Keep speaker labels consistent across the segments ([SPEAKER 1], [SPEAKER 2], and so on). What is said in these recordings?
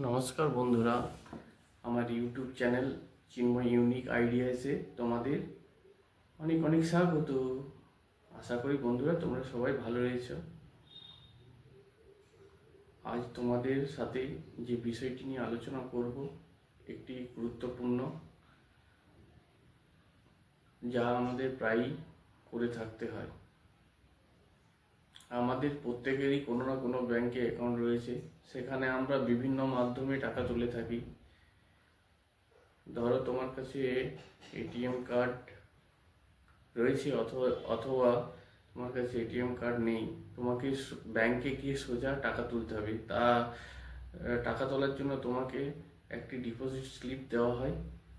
[SPEAKER 1] নমস্কার বন্ধুরা, আমার ইউটিউব চ্যানেল চিন্ময় ইউনিক আইডিয়াসে তোমাদের অনেক অনেক স্বাগত। আশা করি বন্ধুরা তোমরা সবাই ভালো রয়েছো। আজ তোমাদের সাথে যে বিষয়টি নিয়ে আলোচনা করব একটি গুরুত্বপূর্ণ, যা আমাদের প্রায়ই করে থাকতে হয়। আমাদের প্রত্যেকেরই কোনো না কোনো ব্যাংকে অ্যাকাউন্ট রয়েছে, সেখানে আমরা বিভিন্ন মাধ্যমে টাকা তুলে থাকি। ধরো তোমার কাছে এটিএম কার্ড রয়েছে অথবা তোমার কাছে এটিএম কার্ড নেই, তোমাকে ব্যাংকে গিয়ে সোজা টাকা তুলতে হবে। টাকা তোলার জন্য তোমাকে একটি ডিপোজিট স্লিপ দেওয়া হয়,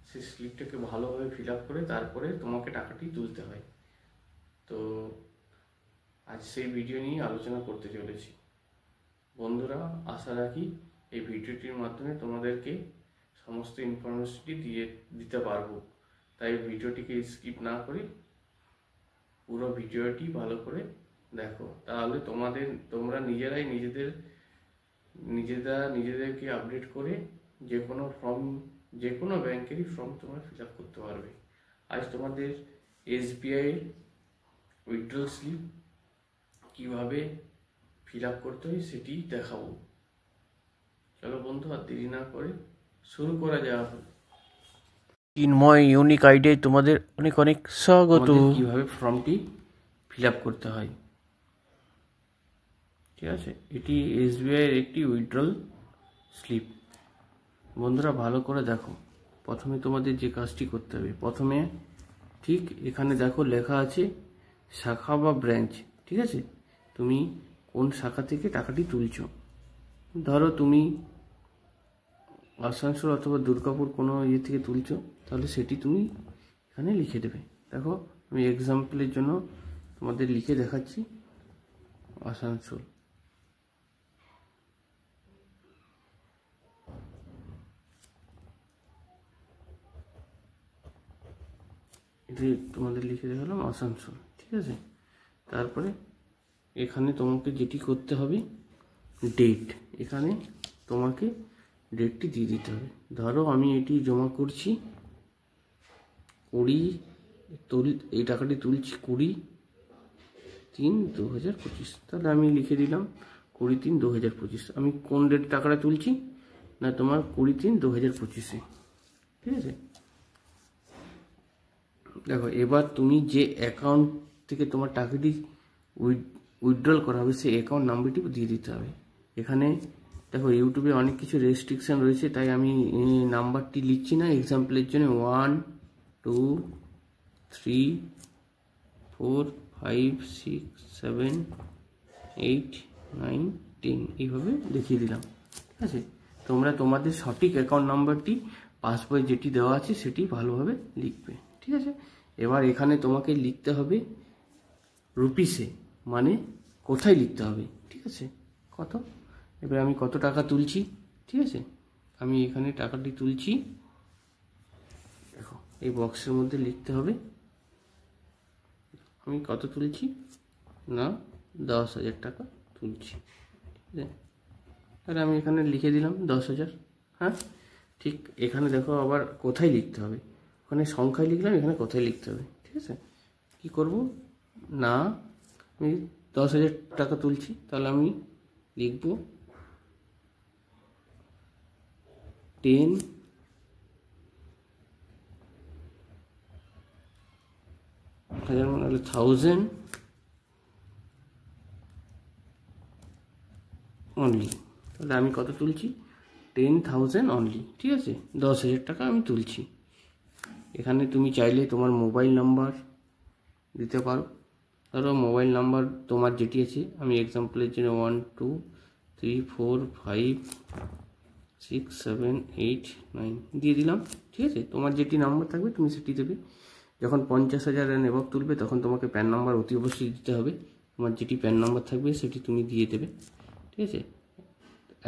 [SPEAKER 1] সেই স্লিপটাকে ভালোভাবে ফিল আপ করে তারপরে তোমাকে টাকাটি তুলতে হয়। তো আজ সেই ভিডিও নিয়ে আলোচনা করতে চলেছি। বন্ধুরা, আশা রাখি এই ভিডিওটির মাধ্যমে তোমাদেরকে সমস্ত ইনফরমেশনটি দিতে পারবো। তাই ভিডিওটিকে স্কিপ না করে পুরো ভিডিওটি ভালো করে দেখো, তাহলে তোমরা নিজেরাই নিজেদেরকে আপডেট করে যে কোনো ব্যাংকেরই ফর্ম তোমরা ফিল আপ করতে পারবে। আজ তোমাদের এসবিআই উইথড্রল স্লিপ কীভাবে ফিল আপ করতে হয় সেটি দেখাবো। চলো বন্ধু, আর দেরি না করে শুরু করা যাক।
[SPEAKER 2] চিন্ময় ইউনিক আইডিয়ায় তোমাদের অনেক অনেক স্বাগত।
[SPEAKER 1] কিভাবে ফর্মটি ফিল আপ করতে হয়, ঠিক আছে? এটি এসবিআইয়ের একটি উইথড্রল স্লিপ। বন্ধুরা ভালো করে দেখো, প্রথমে তোমাদের যে কাজটি করতে হবে, প্রথমে ঠিক এখানে দেখো লেখা আছে শাখা বা ব্রাঞ্চ, ঠিক আছে? তুমি কোন শাখা থেকে টাকাটি তুলছো। ধরো তুমি আসানসোল অথবা দুর্গাপুর কোনো ইয়ে থেকে তুলছো, তাহলে সেটি তুমি এখানে লিখে দেবে। দেখো আমি এক্সাম্পলের জন্য তোমাদের লিখে দেখাচ্ছি আসানসোল। এটি তোমাদের লিখে দেখালাম আসানসোল, ঠিক আছে? তারপরে এখানে তোমাকে যেটি করতে হবে, ডেট, এখানে তোমাকে ডেটটি দিয়ে দিতে হবে। ধরো আমি এটি জমা করছি এই টাকাটি তুলছি 20/3/2025, তাহলে আমি লিখে দিলাম 20/3/2025। আমি কোন ডেট টাকাটা তুলছি না, তোমার 20/3/2025, ঠিক আছে? দেখো এবার তুমি যে অ্যাকাউন্ট থেকে তোমার টাকাটি উইথড্রল করা হবে সেই অ্যাকাউন্ট নাম্বারটি দিয়ে দিতে হবে। এখানে দেখো ইউটিউবে অনেক কিছু রেস্ট্রিকশান রয়েছে, তাই আমি নাম্বারটি লিখছি না। এক্সাম্পলের জন্য 1 2 3 4 5 6 7 8 9 10 এইভাবে দেখিয়ে দিলাম, ঠিক আছে? তোমরা তোমাদের সঠিক অ্যাকাউন্ট নাম্বারটি পাসবই যেটি দেওয়া আছে সেটি ভালোভাবে লিখবে, ঠিক আছে? এবার এখানে তোমাকে লিখতে হবে রুপিসে, মানে কোথায় লিখতে হবে, ঠিক আছে? কত, এবার আমি কত টাকা তুলছি, ঠিক আছে? আমি এখানে টাকাটি তুলছি, দেখো এই বক্সের মধ্যে লিখতে হবে আমি কত তুলছি না 10,000 টাকা তুলছি, ঠিক আছে? তাহলে আমি এখানে লিখে দিলাম 10,000। হ্যাঁ, ঠিক এখানে দেখো আবার কোথায় লিখতে হবে, ওখানে সংখ্যায় লিখলাম, এখানে কোথায় লিখতে হবে, ঠিক আছে? কি করব না, আমি 10,000 টাকা তুলছি, তাহলে আমি লিখব 10,000 মানে হলো 1000 অনলি। তাহলে আমি কত তুলছি 10,000 অনলি, ঠিক আছে? 10,000 টাকা আমি তুলছি। এখানে তুমি চাইলে তোমার মোবাইল নাম্বার দিতে পারো। ধরো মোবাইল নাম্বার তোমার যেটি আছে, আমি এক্সাম্পলের জন্য 1 2 3 4 5 6 7 8 9 দিয়ে দিলাম, ঠিক আছে? তোমার যেটি নাম্বার থাকবে তুমি সেটি দেবে। যখন 50,000 এবার তুলবে তখন তোমাকে প্যান নাম্বার অতি অবশ্যই দিতে হবে। তোমার যেটি প্যান নাম্বার থাকবে সেটি তুমি দিয়ে দেবে, ঠিক আছে?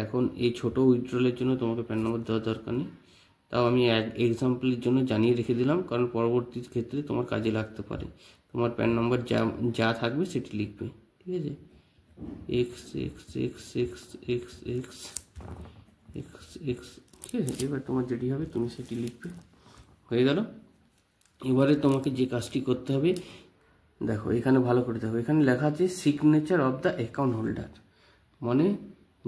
[SPEAKER 1] এখন এই ছোটো উইথড্রলের জন্য তোমাকে প্যান নাম্বার দেওয়ার দরকার নেই, তাও আমি এক্সাম্পলের জন্য জানিয়ে রেখে দিলাম, কারণ পরবর্তী ক্ষেত্রে তোমার কাজে লাগতে পারে। তোমার প্যান নাম্বার যা থাকবে সেটি লিখবে, ঠিক আছে? X X X X X X x x, ঠিক আছে। এবার তোমার যেটি হবে তুমি সেটি লিখবে, হয়ে গেল। এবারে তোমাকে যে কাজটি করতে হবে, দেখো এখানে ভালো করে দেখো, এখানে লেখা আছে signature of the account holder, মানে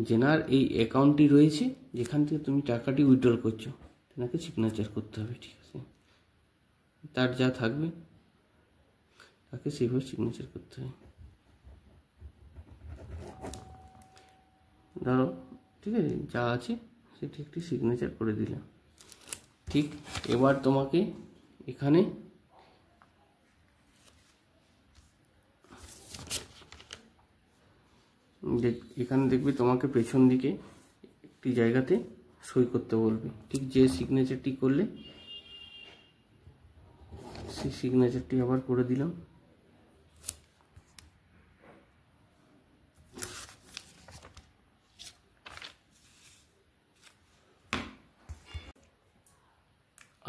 [SPEAKER 1] যেনার এই অ্যাকাউন্টটি রয়েছে যেখান থেকে তুমি টাকাটি উইথড্রল করছো, তেনাকে সিগনেচার করতে হবে, ঠিক আছে। তার যা থাকবে তাকে সেইভাবে সিগনেচার করতে হবে। ধরো, ঠিক আছে, যা আছে সেটি একটি সিগনেচার করে দিলাম। ঠিক, এবার তোমাকে এখানে এখানে দেখবে তোমাকে পেছন দিকে একটি জায়গাতে সই করতে বলবে, ঠিক যে সিগনেচারটি করলে সেই সিগনেচারটি আবার করে দিলাম।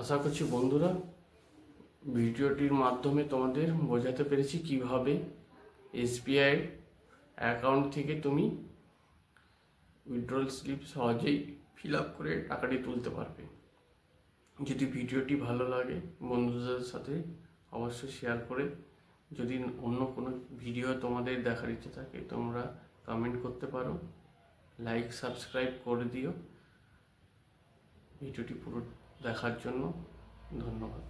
[SPEAKER 1] আশা করছি বন্ধুরা ভিডিওটির মাধ্যমে তোমাদের বোঝাতে পেরেছি কিভাবে এসবিআই অ্যাকাউন্ট থেকে তুমি উইথড্রল স্লিপ সহজেই ফিল আপ করে টাকাটি তুলতে পারবে। যদি ভিডিওটি ভালো লাগে বন্ধুদের সাথে অবশ্যই শেয়ার করে, যদি অন্য কোনো ভিডিও তোমাদের দেখার ইচ্ছে থাকে তোমরা কমেন্ট করতে পারো, লাইক সাবস্ক্রাইব করে দিও। ভিডিওটি পুরো দেখার জন্য ধন্যবাদ।